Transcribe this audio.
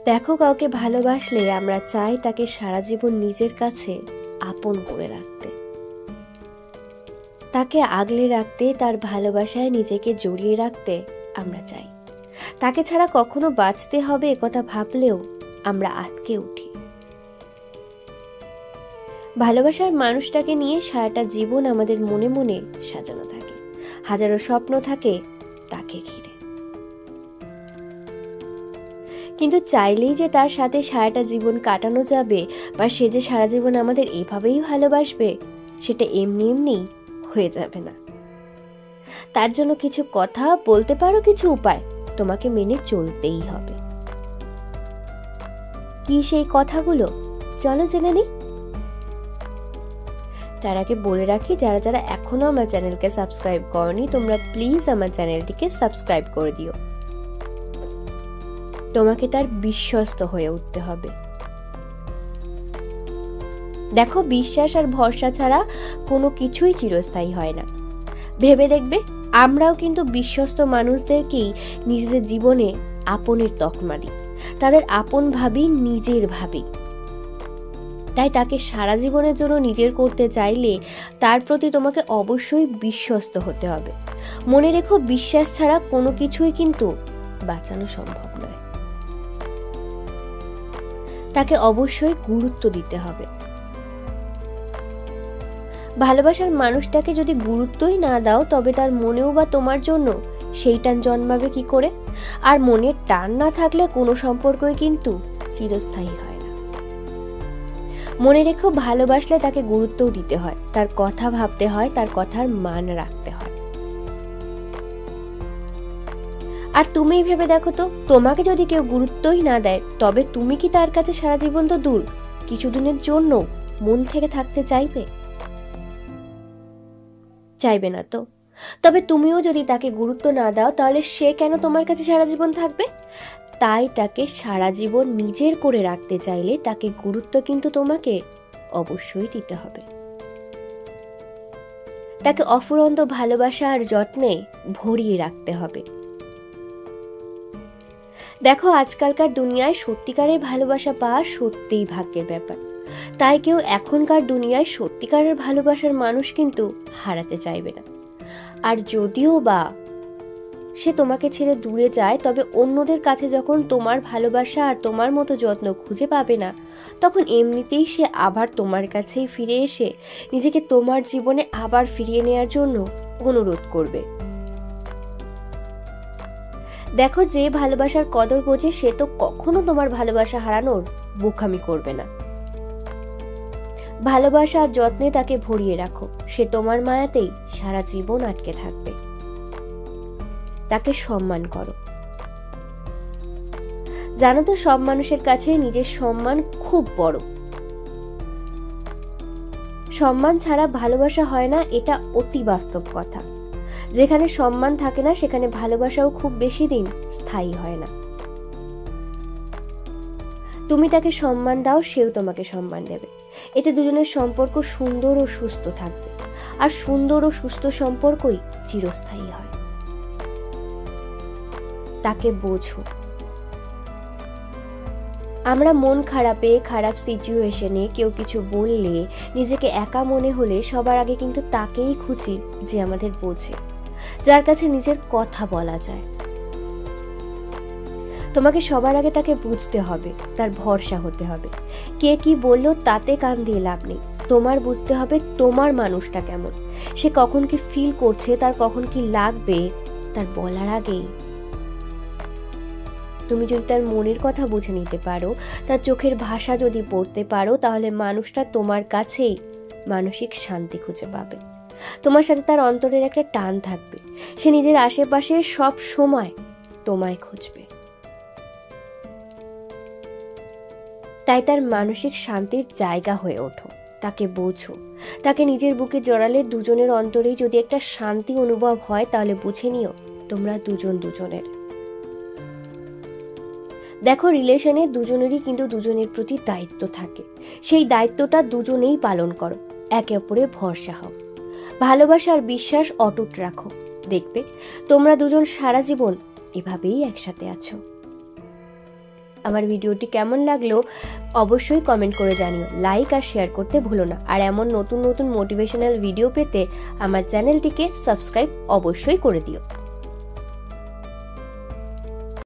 দেখো, কাউকে ভালোবাসলে আমরা চাই তাকে সারা জীবন নিজের কাছে আপন করে রাখতে, তাকে আগলে রাখতে, তার ভালোবাসায় নিজেকে জড়িয়ে রাখতে আমরা চাই। তাকে ছাড়া কখনো বাঁচতে হবে একথা ভাবলেও আমরা আটকে উঠি। ভালোবাসার মানুষটাকে নিয়ে সারাটা জীবন আমাদের মনে মনে সাজানো থাকে, হাজারো স্বপ্ন থাকে তাকে ঘিরে। কিন্তু চাইলেই যে তার সাথে সারাটা জীবন কাটানো যাবে বা সে যে সারা জীবন আমাদের এভাবেই ভালোবাসবে, সেটা এমনি এমনি হয়ে যাবে না। তার জন্য কিছু কথা বলতে পারো, কিছু উপায় তোমাকে মেনে চলতেই হবে। কি সেই কথাগুলো, চলো জেনে নিই। তার আগে বলে রাখি, যারা যারা এখনো আমার চ্যানেলকে সাবস্ক্রাইব করনি, তোমরা প্লিজ আমার চ্যানেলটিকে সাবস্ক্রাইব করে দিও। তোমাকে তার বিশ্বস্ত হয়ে উঠতে হবে। দেখো, বিশ্বাস আর ভরসা ছাড়া কোনো কিছুই চিরস্থায়ী হয় না। ভেবে দেখবে, আমরাও কিন্তু বিশ্বস্ত মানুষদেরকেই নিজেদের জীবনে আপনের তকমা দিই, তাদের আপন ভাবি, নিজের ভাবি। তাই তাকে সারা জীবনের জন্য নিজের করতে চাইলে তার প্রতি তোমাকে অবশ্যই বিশ্বস্ত হতে হবে। মনে রেখো, বিশ্বাস ছাড়া কোনো কিছুই কিন্তু বাঁচানো সম্ভব নয়। তাকে অবশ্যই গুরুত্ব দিতে হবে। ভালোবাসার মানুষটাকে যদি গুরুত্বই না দাও, তবে তার মনেও বা তোমার জন্য সেই টান জন্মাবে কি করে? আর মনের টান না থাকলে কোনো সম্পর্কই কিন্তু চিরস্থায়ী হয় না। মনে রেখো, ভালোবাসলে তাকে গুরুত্বও দিতে হয়, তার কথা ভাবতে হয়, তার কথার মান রাখতে হয়। আর তুমি ভেবে দেখো তো, তোমাকে যদি কেউ গুরুত্বই না দেয়, তবে তুমি কি তার কাছে সারা জীবন তো দূর, কিছুদিনের জন্য মন থেকে থাকতে চাইবে? চাইবে না তো। তবে তুমিও যদি তাকে গুরুত্ব না দাও, তাহলে সে কেন তোমার কাছে সারা জীবন থাকবে? তাই তাকে সারা জীবন নিজের করে রাখতে চাইলে তাকে গুরুত্ব কিন্তু তোমাকে অবশ্যই দিতে হবে। তাকে অফুরন্ত ভালোবাসা আর যত্নে ভরিয়ে রাখতে হবে। দেখো, আজকালকার দুনিয়ায় সত্যিকারের ভালোবাসা পাওয়া সত্যিই ভাগ্যের ব্যাপার। তাই কেউ এখনকার দুনিয়ায় সত্যিকারের ভালোবাসার মানুষ কিন্তু হারাতে চাইবে না। আর যদিও বা সে তোমাকে ছেড়ে দূরে যায়, তবে অন্যদের কাছে যখন তোমার ভালোবাসা আর তোমার মতো যত্ন খুঁজে পাবে না, তখন এমনিতেই সে আবার তোমার কাছেই ফিরে এসে নিজেকে তোমার জীবনে আবার ফিরিয়ে নেওয়ার জন্য অনুরোধ করবে। দেখো, যে ভালোবাসার কদর বোঝে সে তো কখনো তোমার ভালোবাসা হারানোর বোকামি করবে না। ভালোবাসা আর যত্নে তাকে ভরিয়ে রাখো, সে তোমার মায়াতেই সারা জীবন আটকে থাকবে। তাকে সম্মান করো। জানো তো, সব মানুষের কাছে নিজের সম্মান খুব বড়। সম্মান ছাড়া ভালোবাসা হয় না, এটা অতি বাস্তব কথা। যেখানে সম্মান থাকে না, সেখানে ভালোবাসাও খুব বেশি দিন স্থায়ী হয় না। তুমি তাকে সম্মান দাও, সেও তোমাকে সম্মান দেবে। এতে দুজনের সম্পর্ক সুন্দর ও সুস্থ থাকবে। আর সুন্দর ও সুস্থ সম্পর্কই চিরস্থায়ী হয়। তাকে বোঝো। আমরা মন খারাপে, খারাপ সিচুয়েশনে কেউ কিছু বললে, নিজেকে একা মনে হলে সবার আগে কিন্তু তাকেই খুঁজি যে আমাদের বোঝে, যার কাছে নিজের কথা বলা যায়। তোমাকে সবার আগে তাকে বুঝতে হবে, তার ভরসা হতে হবে। কে কি বললো তাতে কান দিয়ে লাভ নেই। তোমার বুঝতে হবে তোমার মানুষটা কেমন, সে কখন কি ফিল করছে, তার কখন কি লাগবে, তার বলার আগেই তুমি যদি তার মনের কথা বুঝে নিতে পারো, তার চোখের ভাষা যদি পড়তে পারো, তাহলে মানুষটা তোমার কাছেই মানসিক শান্তি খুঁজে পাবে। তোমার সাথে তার অন্তরের একটা টান থাকবে। সে নিজের আশেপাশে সব সময় তোমায় খুঁজবে। তাই তার মানসিক শান্তির জায়গা হয়ে ওঠো। তাকে বোঝো। তাকে নিজের বুকে জড়ালে দুজনের অন্তরেই যদি একটা শান্তি অনুভব হয়, তাহলে বুঝে নিও তোমরা দুজন দুজনের। দেখো, রিলেশনে দুজনেরই কিন্তু দুজনের প্রতি দায়িত্ব থাকে। সেই দায়িত্বটা দুজনেই পালন করো। একে অপরের ভরসা হও। ভালোবাসা আর বিশ্বাস অটুট রাখো। দেখবে তোমরা দুজন সারা জীবন এভাবেই একসাথে আছো। আমার ভিডিওটি কেমন লাগলো অবশ্যই কমেন্ট করে জানিও, লাইক আর শেয়ার করতে ভুলো না। আর এমন নতুন নতুন মোটিভেশনাল ভিডিও পেতে আমার চ্যানেলটিকে সাবস্ক্রাইব অবশ্যই করে দিও।